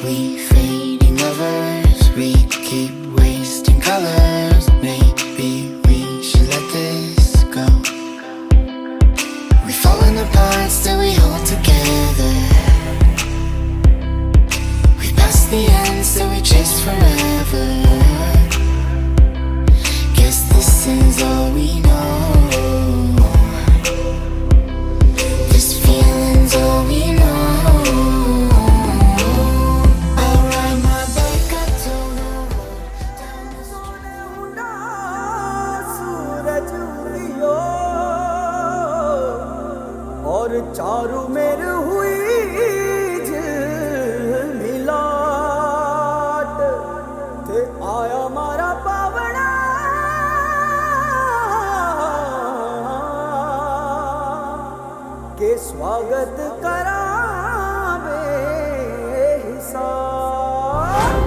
we fading lovers? We keep wasting colors. Maybe we should let this go. We falling apart, still we hold together. We passed the end, still we chase forever. Guess this is all we know. This feeling's all we know. I'll ride my bike up to the road down the सूरज उगियो और चारू मेर हुई झिलमिलाट ते आया मारा पावना के स्वागत करावे हिसाब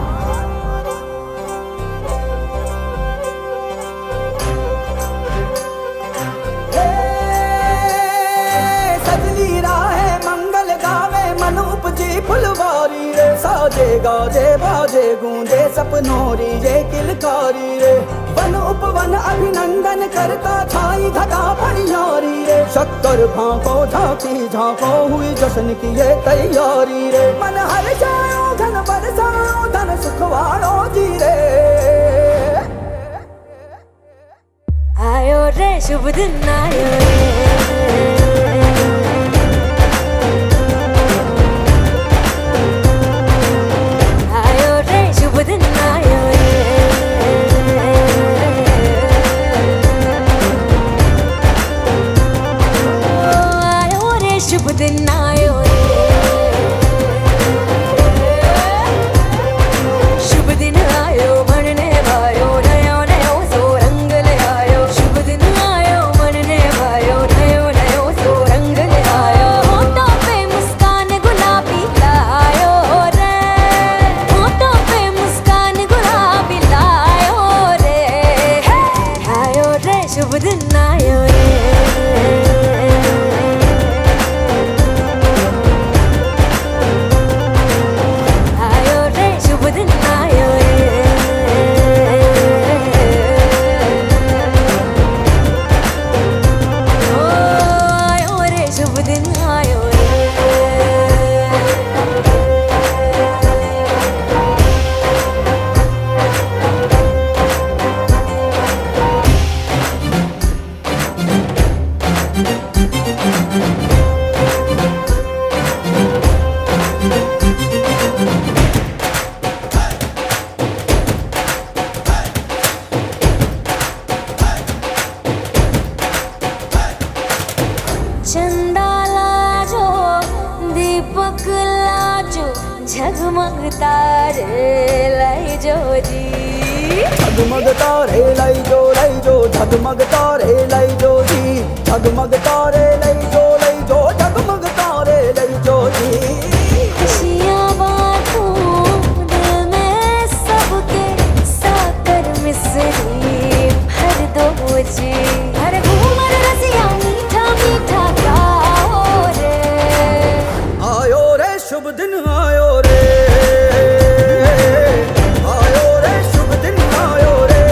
सजनी राहे मंगल गावे मन उपजी फुलवारी रे साजे गाजे बाजे गूंजे सपनोरी रे किलकारी रे वन उपवन अभिनंदन करता छाई घटा फनियारी रे शक्कर भांको झांकी झांको हुई जश्न की ये तैयारी रे मन हर जाओ धन बरसाओ धन सुखवाड़ो जी रे आयो रे शुभ दिन आयो रे आयो रे शुभ दिन आयो रे आयो रे शुभ दिन आयो रे शुभ दिन आयो बनने भायो नयो नयो सो रंग ले आयो शुभ दिन आयो बनने भायो नयो नयो सो रंग ले आयो होठों पे मुस्कान गुलाबी लायो रे होठों पे मुस्कान गुलाबी लायो रे आयो रे शुभ दिन आयो रे आयो रे शुभ दिन आयो रे ओ आयो रे शुभ दिन आयो रे चंदा लाजो दीपक लाजो झगमग तारे लाई जो जी झगमग तारे लाई जो झगमग तारे लाई जो जी झगमग तारे लाई जो झगमग तारे लाई जो जी खुशियाँ बांटूं दिल में सबके साकर मिसरी भर दो जी हर घूमर रसिया मीठा मीठा गाओ रे आयो रे शुभ दिन आयो रे आयो रे शुभ दिन आयो रे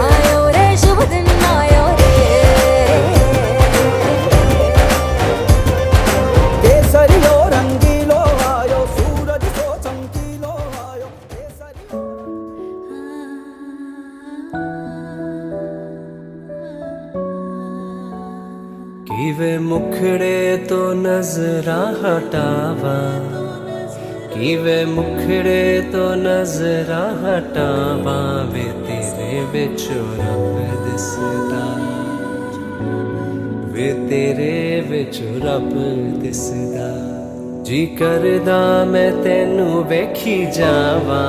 आयो रे शुभ दिन आयो रे केसरियो रंगीलो आयो सूरज सो चमकीलो आयो केसरियो किवे मुखड़े तो नजरा हटावा किवे मुखड़े तो नजरा हटावा वे तेरे विचों रब दिसदा वे तेरे विचों रब दिसदा जी करदा मैं तेनू वेखी जावा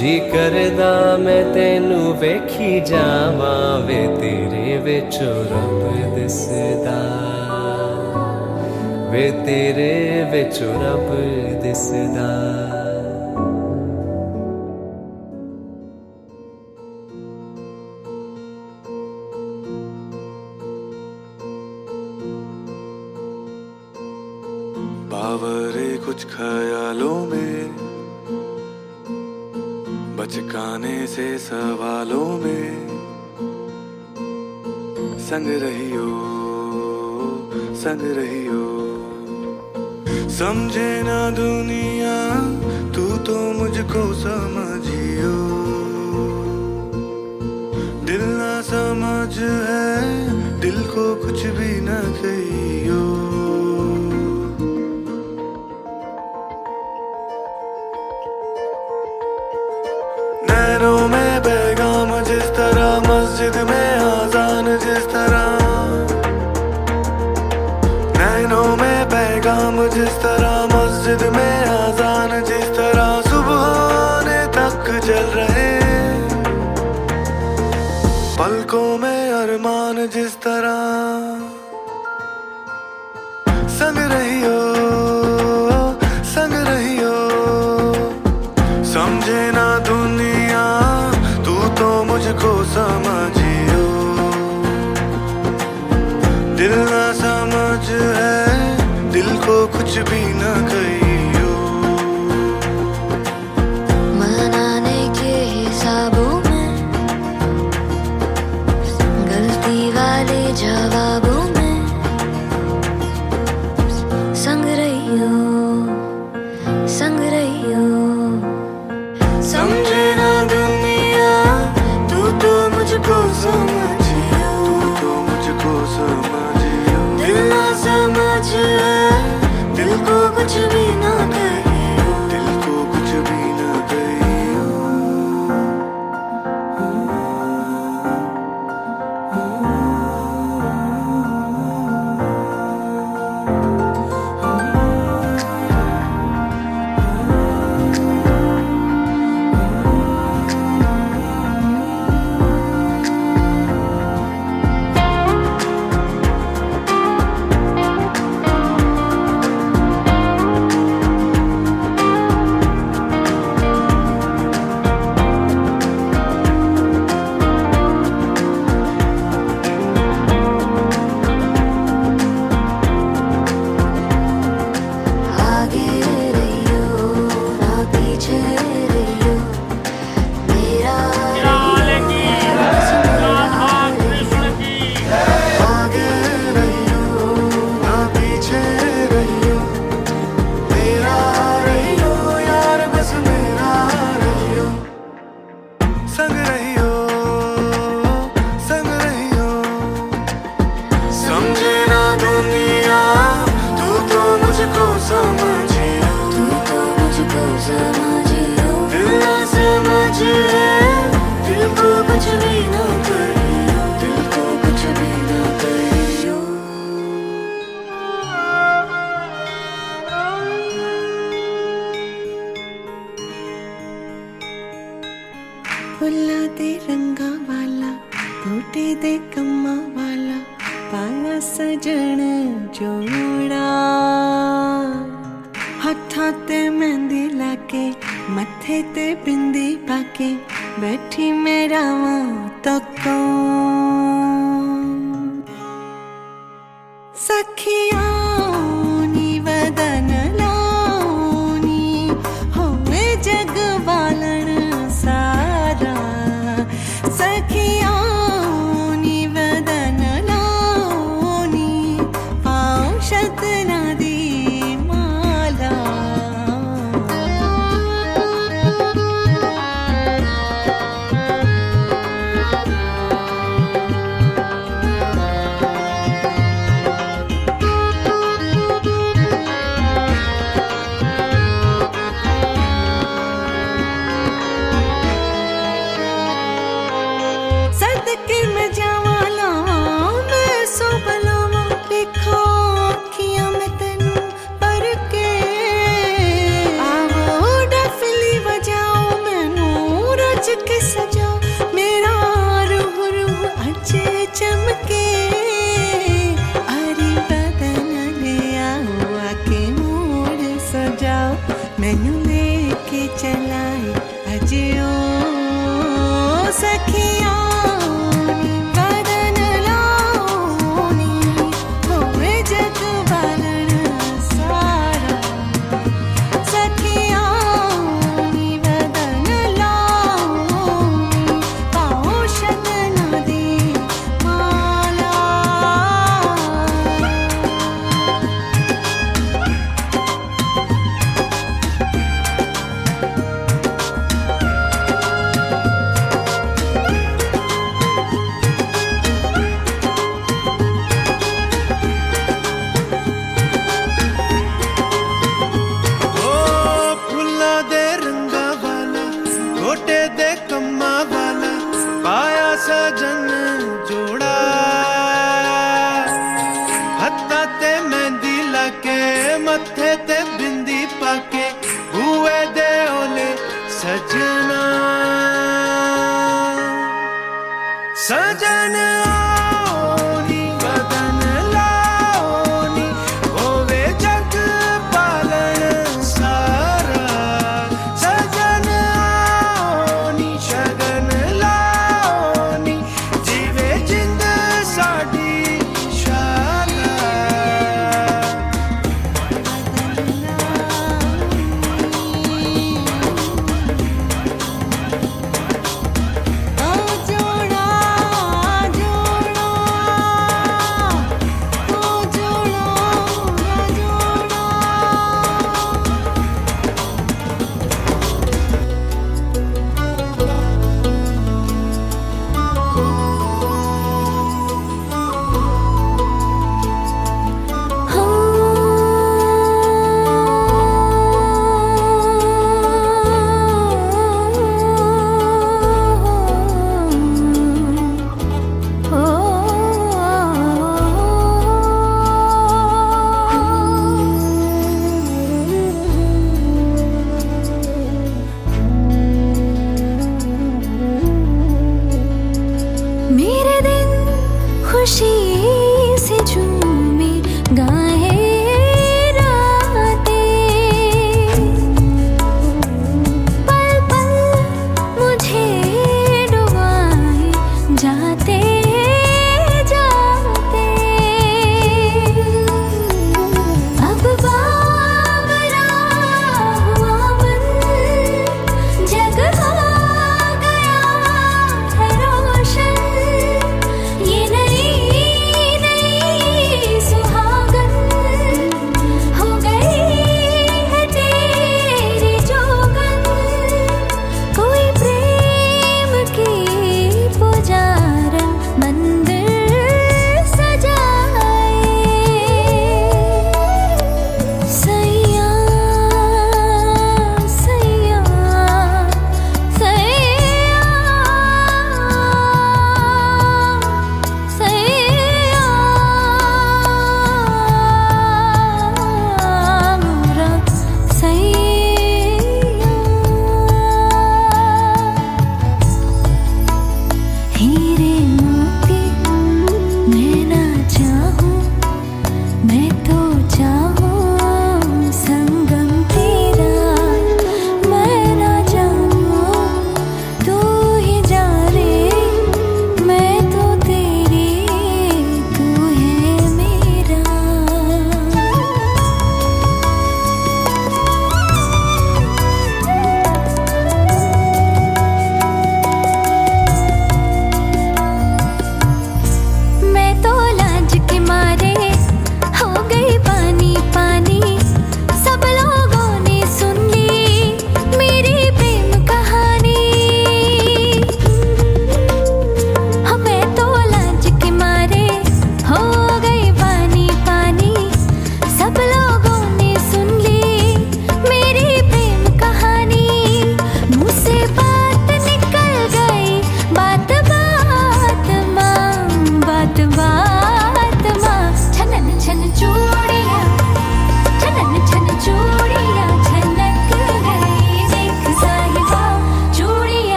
जी करदा मैं तेनू वेखी जावा वे तेरे विचों रब दिसदा वे तेरे विचों रब दिसदा आवारे कुछ ख्यालों में, बचकाने से सवालों में, संग रहियो संग रहियो। समझे ना दुनिया तू तो मुझको समझियो, दिल ना समझ है दिल को कुछ भी ना कहियो। नैनों में पैगाम जिस तरह, मस्जिद में आजान जिस तरह, नैनों में पैगाम जिस तरह, मस्जिद में आजान जिस तरह, सुबह होने तक चल रहे, पलकों में अरमान जिस तरह, संग रहियो संग रहियो। समझे ना दुनिया तू तो मुझको समझियो, दिल ना समझ है दिल को कुछ भी ना कहियो। मनाने के हिसाबों में, गलती वाले जवाबों में, संग रहियो संग रहियो। समझे ना दुनिया तू तो मुझको समझियो, तू तो मुझको समझियो, दिल ना समझ है दिल को कुछ भी ना कहियो, दिल को कुछ भी ना कहियो। आगे रहियो ना पीछे रहियो, मेरा आगे रहियो ना पीछे रहियो, मेरा रहियो यार बस मेरा रहियो। संग रहियो संग रहियो। समझे ना दुनिया तू तो मुझको समझियो, तू तो मुझको समझियो, दिल ना समझ है दिल को कुछ भी ना कहियो, दिल को कुछ भी ना कहियो। फुल्लां दे रंगा वाला, बूटे दे कम्मा वाला, पाया सजन जोड़ा। हत्थां ते मेहंदी लाके, मत्थे ते बिंदी पाके, बैठी मेरा मां तको। सखिया नी वदन लाऊनी, होवे जग बालन सारा। सखिया नी वदन लाऊनी, पाऊं शतना दी माला। सदके में जावाला मैं सो बलावा, लिखो अखियां में तेनू पर के। आवो डफली बजाओ मैनू रच के सजाओ, मेरा रूह रूह अच्छे चमके। अरे बदन ले आओ आके मोड़ सजाओ, मैनू लेके चलाए अजे ओ सखिया। बदन लाऊनी, होवे जग बालन सारा।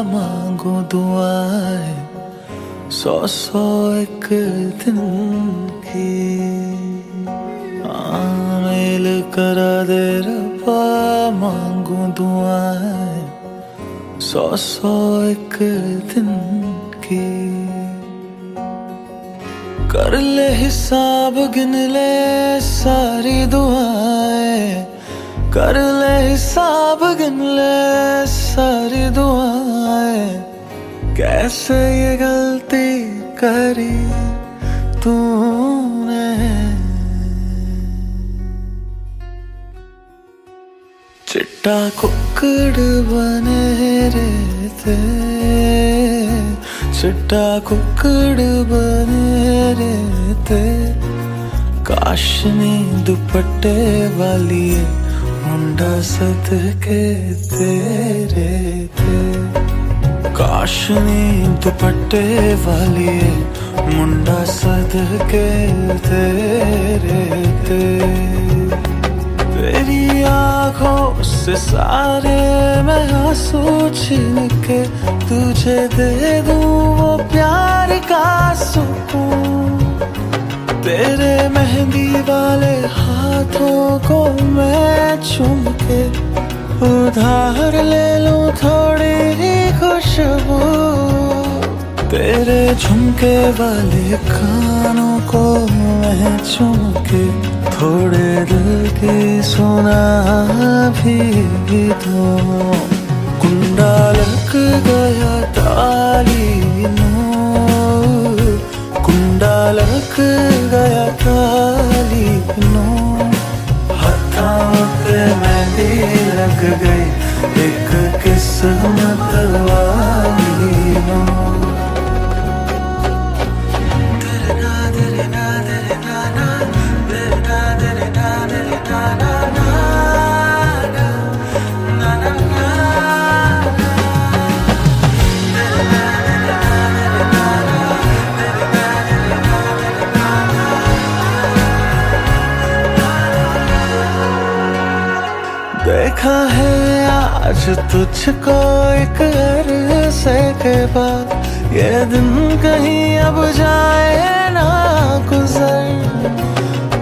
मांगो दुआएं 100-100 एक दिन की मेल करा दे रब्बा मांगो दुआएं 100-100 एक दिन की कर ले हिसाब गिन ले सारी दुआएं कर ले हिसाब गिन ले सारी दुआएं कैसे ये गलती करी तूने चिट्टा कुक्कड़ बने रहते चिट्टा कुक्कड़ बने रहते काशनी दुपट्टे वाली मुंडा सदके तेरे थे काशनी दुपट्टे वाली मुंडा सदके तेरे थे तेरी आँखों से सारे मैं आंसू छीन के तुझे दे दूं वो प्यार का सुकून तेरे मेहंदी वाले हाथों को मैं चूम के उधार ले लूं थोड़ी ही खुशबू तेरे झुमके वाले कानों को मैं चूम के थोड़े दिल की सुना भी दूं कुंडा लग गया ताली नूर कुंडा लग गया ताली नूर हाथों पे मेहंदी लग गई एक किस्मत वाली नूर देखा है आज तुझको एक अरसे के बाद ये दिन कहीं अब जाए ना गुजर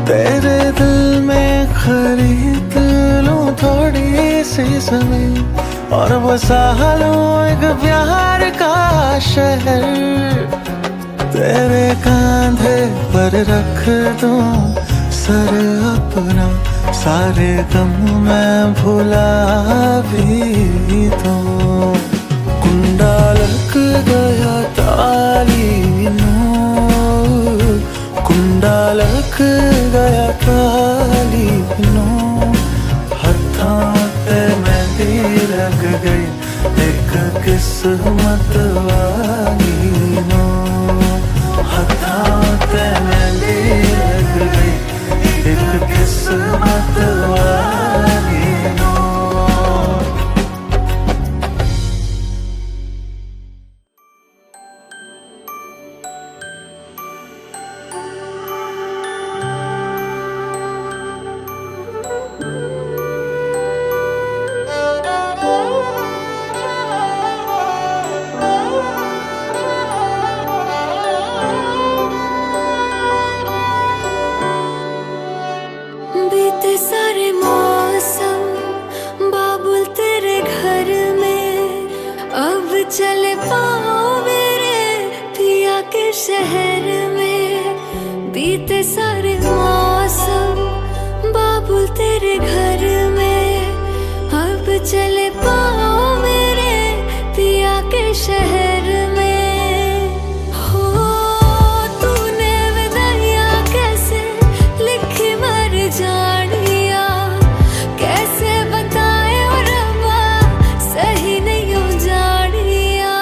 तेरे दिल में खरीद लूं थोड़ी सी जमीन और बसा लूं एक प्यार का शहर तेरे कांधे पर रख दूं सर अपना सारे गम मैं भुला भी दूं कुंडा लग गया ताली नूर कुंडा लग गया ताली नूर हाथों पे मेहंदी लग गई एक किस्मत वाली नूर हाथों पे मेहंदी लग गई एक किस्मत वाली नूर बीते सारे मौसम बाबुल तेरे घर में अब चले पाओ मेरे पिया के शहर में बीते सारे मौसम बाबुल तेरे घर में अब चले पाओ मेरे पिया के शहर में हो तूने विदाइयां कैसे लिखी मर जानिया कैसे बताए और रब्बा सही नहीं हो जानिया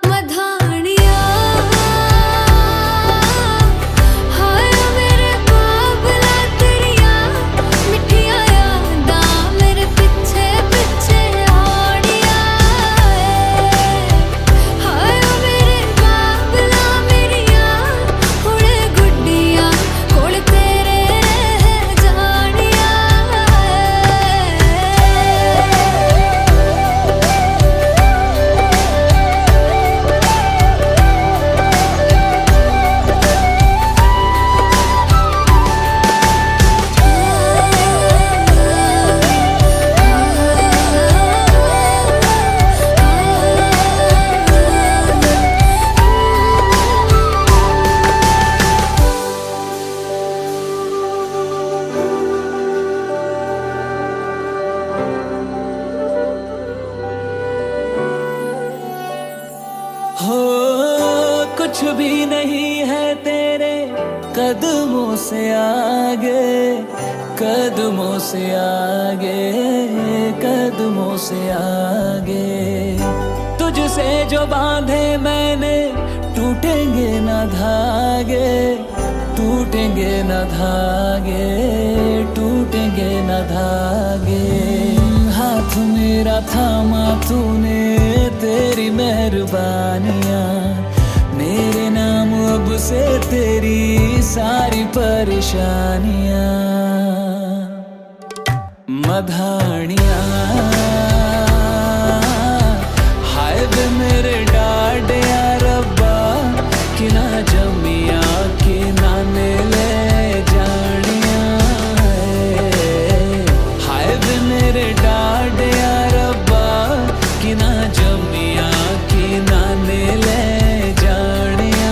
मधानिया हाय मेरे बाबला तेरिया मिठिया यादां मेरे पीछे पीछे आड़िया कुछ भी नहीं है तेरे कदमों से आगे, कदमों से आगे, कदमों से आगे। तुझसे जो बांधे मैंने टूटेंगे ना धागे, टूटेंगे न धागे, टूटेंगे न धागे। हाथ मेरा थामा तूने, तेरी मेहरबानियाँ मेरे नाम अब से तेरी सारी परेशानियाँ। मधानियाँ हाय वे मेरे डाडे यार रब्बा, कि ना जमिया कि ना ले जानिया। हाय वे मेरे डाडे यार रब्बा, कि ना जमिया कि ना ले जानिया।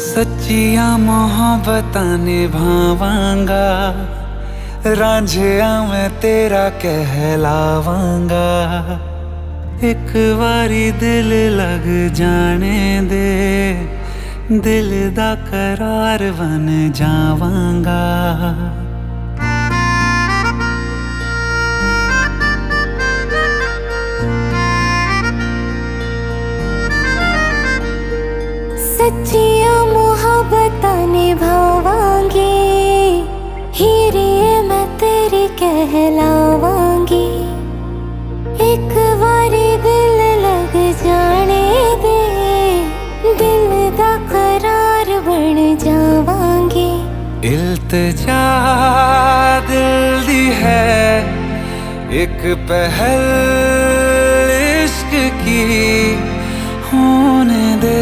सच्चिया मोहब्बतां निभावांगा, रांझिया मैं तेरा कहलावांगा। एक बारी दिल लग जाने दे, दिल दा करार बन जावांगा। सच्चिया मोहब्बतां निभावांगी, हीरे मैं तेरी कहलावांगी। एक बारी दिल लग जाने दे, दिल दा करार बन जावांगी। इल्तिजा दिल दी है एक पहल इश्क की, होने दे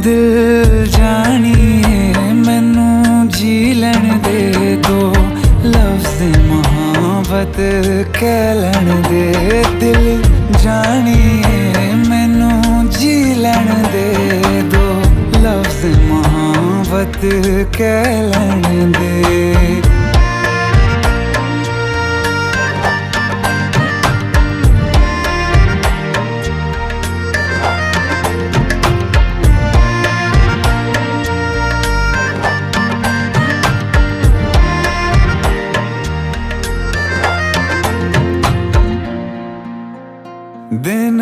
दिल जानिए मैनू जी लैन दे। दो लफ्ज़ मोहब्बत कह लैन दे, दिल जानिए मैनू जी लैन दे। दो लफ्ज़ मोहब्बत कह लैन दे। दिन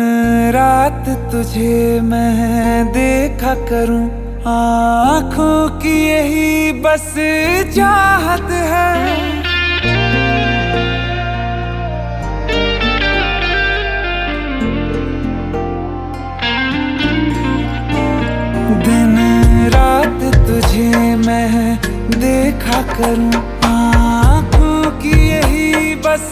रात तुझे मैं देखा करूं, आँखों की यही बस चाहत है। दिन रात तुझे मैं देखा करूं, आँखों की यही बस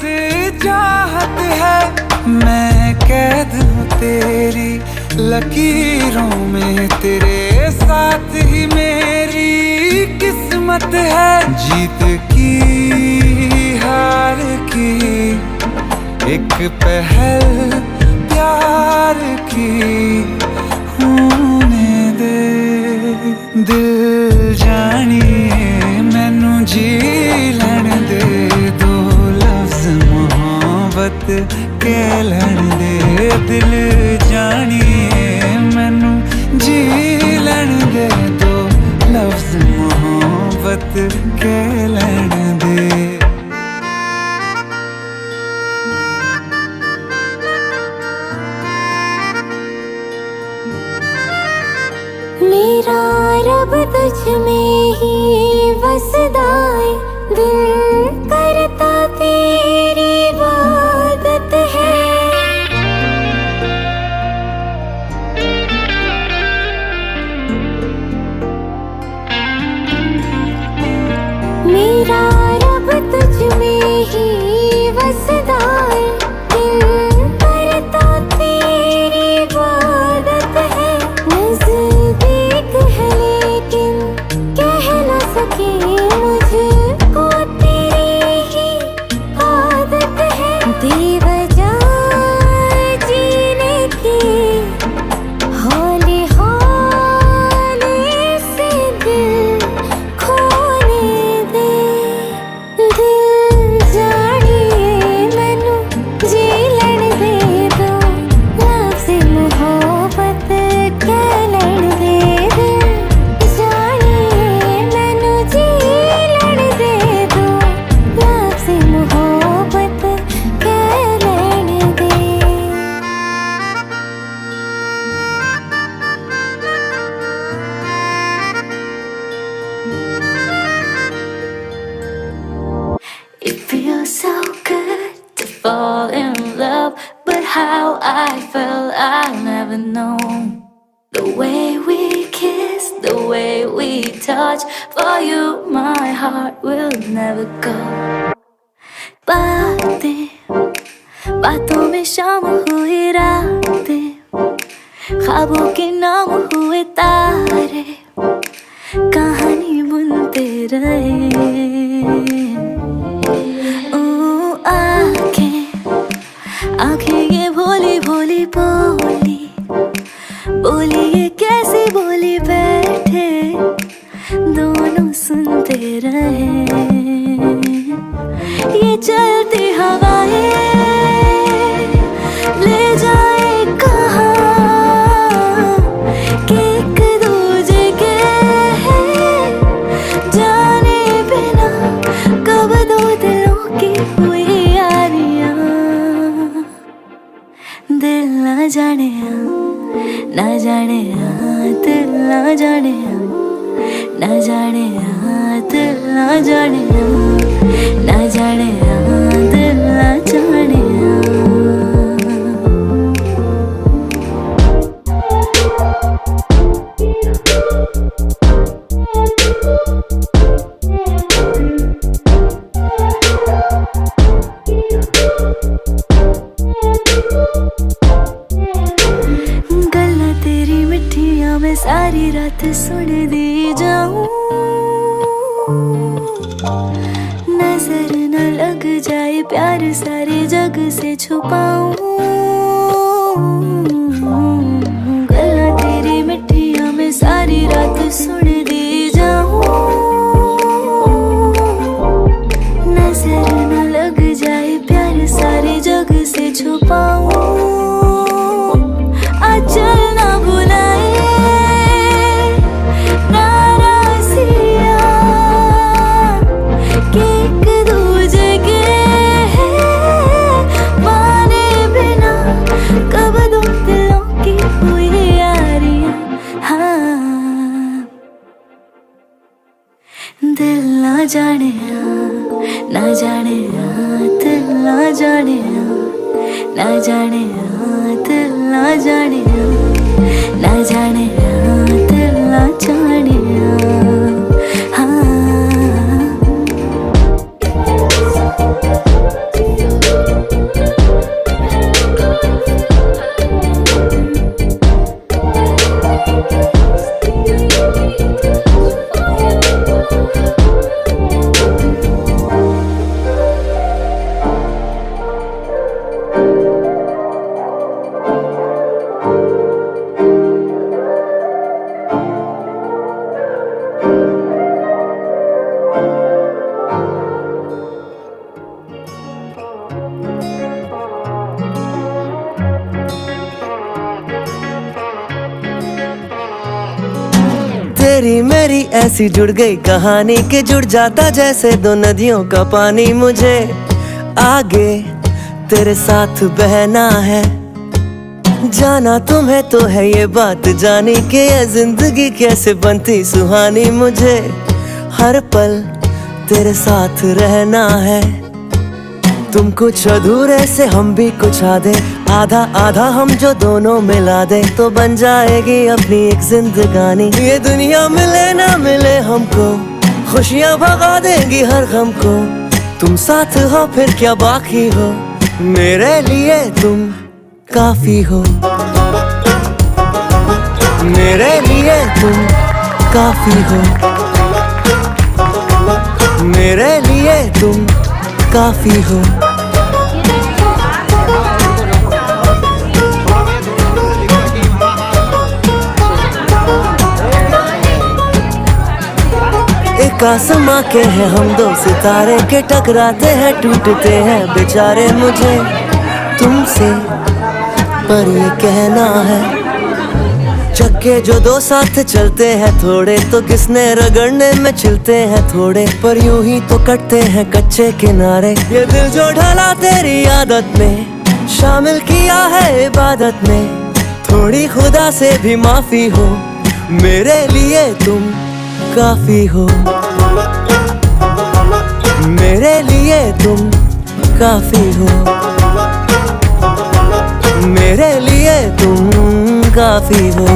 चाहत है। मैं कैद हूँ तेरी लकीरों में, तेरे साथ ही मेरी किस्मत है। जीत की हार की एक पहल प्यार की, होने दे दिल जानिए मैनू जी लैन दे। दो लफ्ज़ मोहब्बत कह लैन दे, दिल जानिए मैनू मेरा रब तुझ में ही वसदा है, दिल करता तेरी इबादत है। मेरा रब तुझ में ही वसदा है, दिल करता तेरी इबादत है। नज़दीक है लेकिन कह न सके, मुझको तेरी ही आदत है। बेवजह जीने की हौले हौले से दिल खोने दे। दिल जानिए मैनू जी लड़ दे दो, लफ्ज़ मोहब्बत कह लड़ दे। दिल जानिए मैनू जी लड़ दे दो, लफ्ज़ मोहब्बत कह लड़ दे। It feels so good to fall in love, but how I felt I'll never know. The way we kiss, the way we touch, for you my heart will never go. बातों में शाम हुई रातें, ख्वाबों के नाम हुए तारे, कहानी बुनते रहे। आंखें ये भोली भोली बोली, बोली ये कैसी बोली, बैठे दोनों सुनते रहे। ये चलती हवाएं ले जाए कहाँ, कि एक दूजे के जाने बिना कब दो दिलों की हुई यारियां। दिल ना जाने ना जाने दिल ना जाने ना जाने दिल ना जाने ना जाने दिल ना जाने। गल्ला तेरी मिठियां मैं सारी रात सुन दी जाऊं, नजर न लग जाए प्यार सारे जग से छुपाऊं। गल्ला तेरी मिठियां मैं सारी रात सुन दी जाऊं, नजर न लग जाए प्यार सारे जग से छुपाऊं। अचल ना बुलाए नाराज़ियाँ, कि एक दूजे के माने बिना कब दो दिलों की हुई यारियाँ। हाँ, दिल ना जाने ना जाने दिल ना जाने ना जाने दिल ना जाने ना जाने दिल ना जाने। हाँ, तेरी मेरी ऐसी जुड़ गई कहानी कि जुड़ जाता जैसे दो नदियों का पानी। मुझे आगे तेरे साथ बहना है, जाना तुम्हें तो है ये बात जानी कि ये जिंदगी कैसे बनती सुहानी। मुझे हर पल तेरे साथ रहना है। तुम कुछ अधूरे से हम भी कुछ आधे, आधा आधा हम जो दोनों मिला दे तो बन जाएगी अपनी एक जिंदगानी। ये दुनिया मिले ना मिले हमको, खुशियाँ भगा देंगी हर गम को। तुम साथ हो फिर क्या बाकी हो, मेरे लिए तुम काफी हो। मेरे लिए तुम काफी हो। मेरे लिए तुम काफी हो। एक आसमां के हैं हम दो सितारे के, टकराते हैं टूटते हैं बेचारे। मुझे तुमसे पर ये कहना है, चक्के जो दो साथ चलते हैं थोड़े तो किसने रगड़ने में चलते हैं थोड़े। पर यूं ही तो कटते हैं कच्चे किनारे। ये दिल जो ढला तेरी आदत में, शामिल किया है इबादत में। थोड़ी खुदा से भी माफी हो, मेरे लिए तुम काफी हो। मेरे लिए तुम काफी हो। मेरे लिए तुम काफी हो।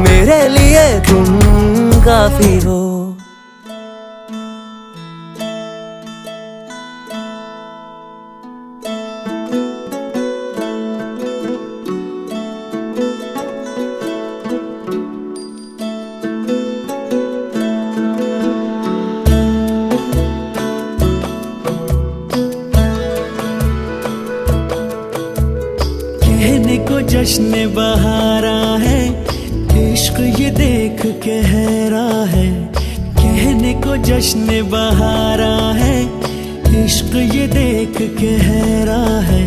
मेरे लिए तुम काफी हो। कहने को जश्न बहारा है, इश्क ये देख के हैरा है। कहने को जश्न बहारा है, इश्क ये देख के हैरा है।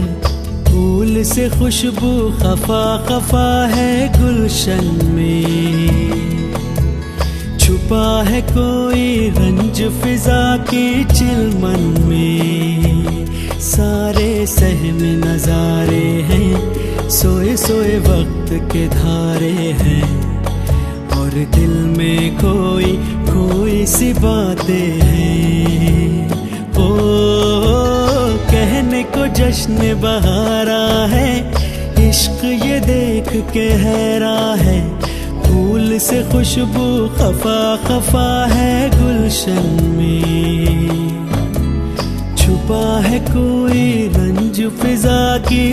फूल से खुशबू खफा खफा है गुलशन में। छुपा है कोई रंज फिजा की चिलमन में। सारे सहम नजारे हैं, सोए सोए वक्त के धारे हैं। और दिल में कोई कोई सी बातें हैं। ओ कहने को जश्न बहारा है, इश्क ये देख के हैरा है। फूल से खुशबू खफा खफा है गुलशन में। छुपा है कोई रंज फिजा की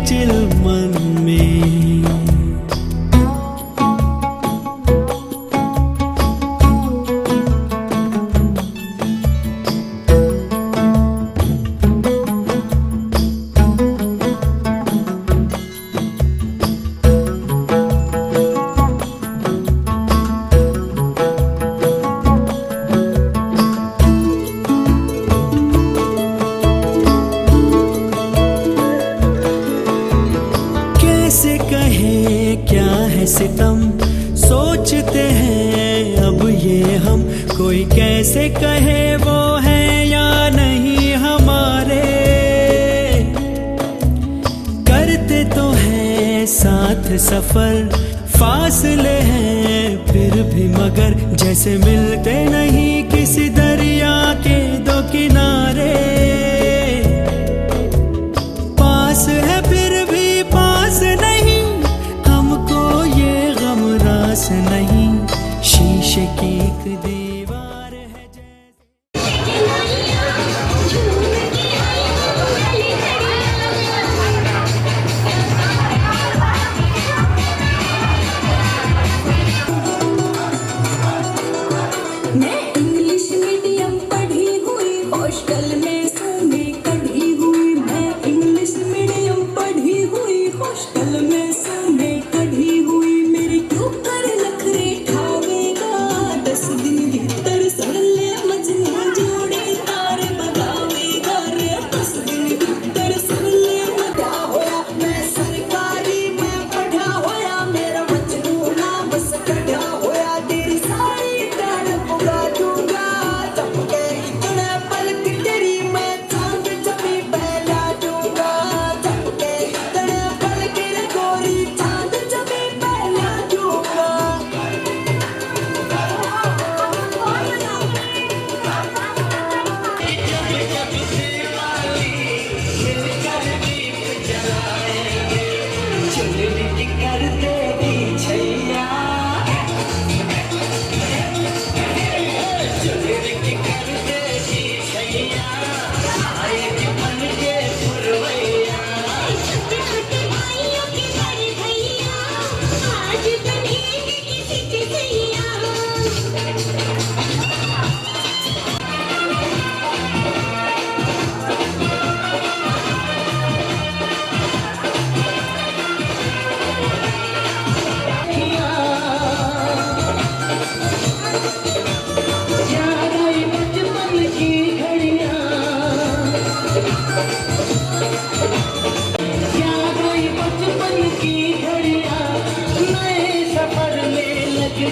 चिलमन में। सितम सोचते हैं अब ये हम, कोई कैसे कहे वो है या नहीं हमारे। करते तो हैं साथ सफर, फासले हैं फिर भी मगर जैसे मिलते नहीं किसी दरिया के दो किनारे। पास है फिर भी पास नहीं, रास नहीं, शीशे की एक दीवार है मैं इंग्लिश मीडियम पढ़ी हुई, हॉस्टल में सोने कढ़ी हुई। मैं इंग्लिश मीडियम पढ़ी हुई, हॉस्टल में सोने कढ़ी हुई। मेरे क्यों कर नखरे ठावेगा, 10 दिन भी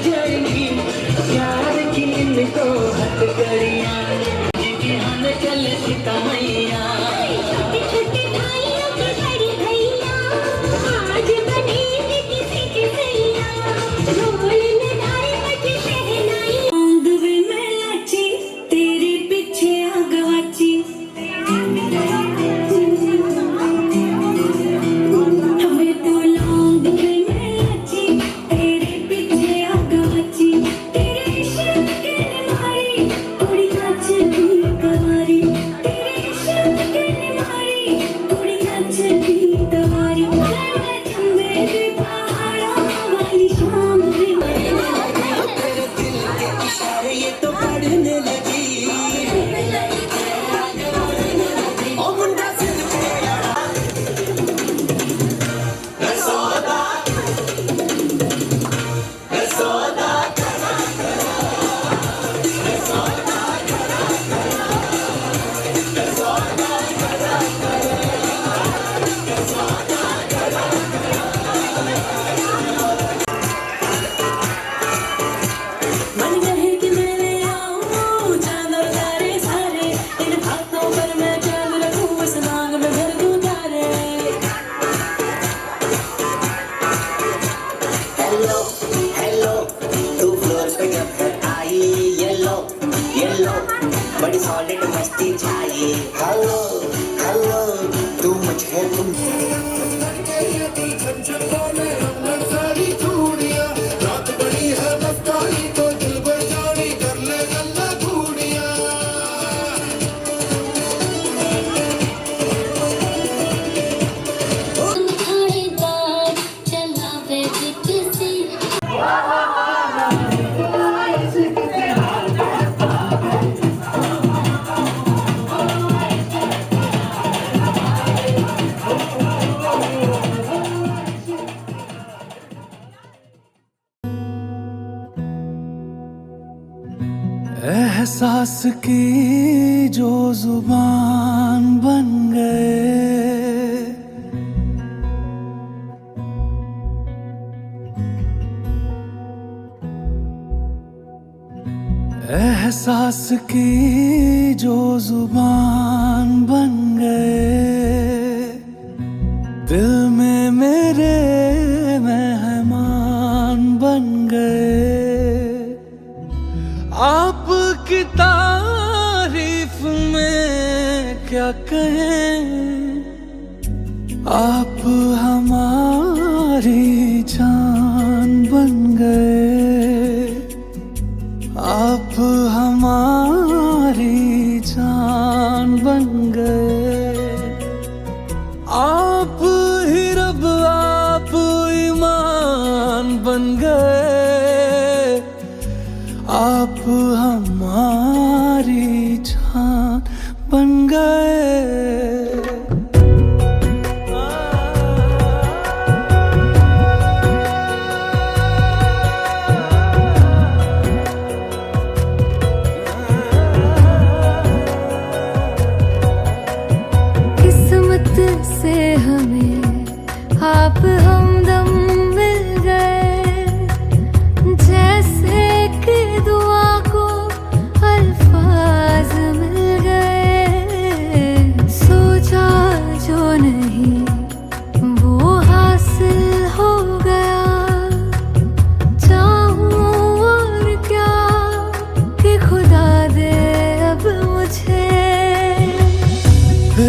जाएंगी प्यार की इनको हथकड़ियाँ जिहान चले सीता मैया छोटे भाइयों के बड़े भैया आज बनेंगे किसी के सैया ढोल नगाड़े बजे शहनाई आंग वे मैं नाची तेरे पीछे आ गवाची हमें तो लौंग वे मैं नाची तेरे पीछे आ गवाची तेरे इश्क के मारी कुड़ी नाचती गवारी तेरे इश्क के मारी कुड़ी नाचती गवारी चंबे के पहाड़ों वाली शाम में तेरे दिल के इशारे ये तो पढ़ने लगी ओ मुंडा सिंध पे मन रहे कि मैं ले आऊं चांद और तारे सारे इन हाथों पर मैं चांद रखूं इस नाग में भर दूं तारे हेलो हेलो तू फ्लोर पे जब तक आई येलो येलो बड़ी सॉलिड मस्ती छाई हेलो हेलो तू मुझे तुम खाएदार चला वे किसी एहसास की जो जुबान बन गए एहसास की जो जुबान बन गए दिल में मेरे मेहमान बन गए आपकी तारीफ में क्या कहें आप हमारी जान बन गए आप हमारी जान बन गए आप ही रब आप ईमान बन गए आप हमारी जान बन गए किस्मत से हमें आप हमदम मिल गए जैसे कि दुआ को अल्फाज मिल गए सोचा जो नहीं वो हासिल हो गया चाहूं और क्या कि खुदा दे अब मुझे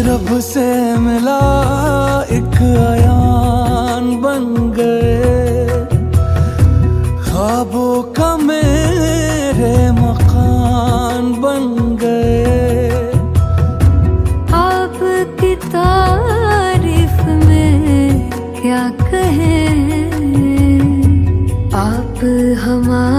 रब से मिला एक अयान बन गए ख्वाबों का मेरे मकान बन गए आपकी तारीफ में क्या कहें आप हमारे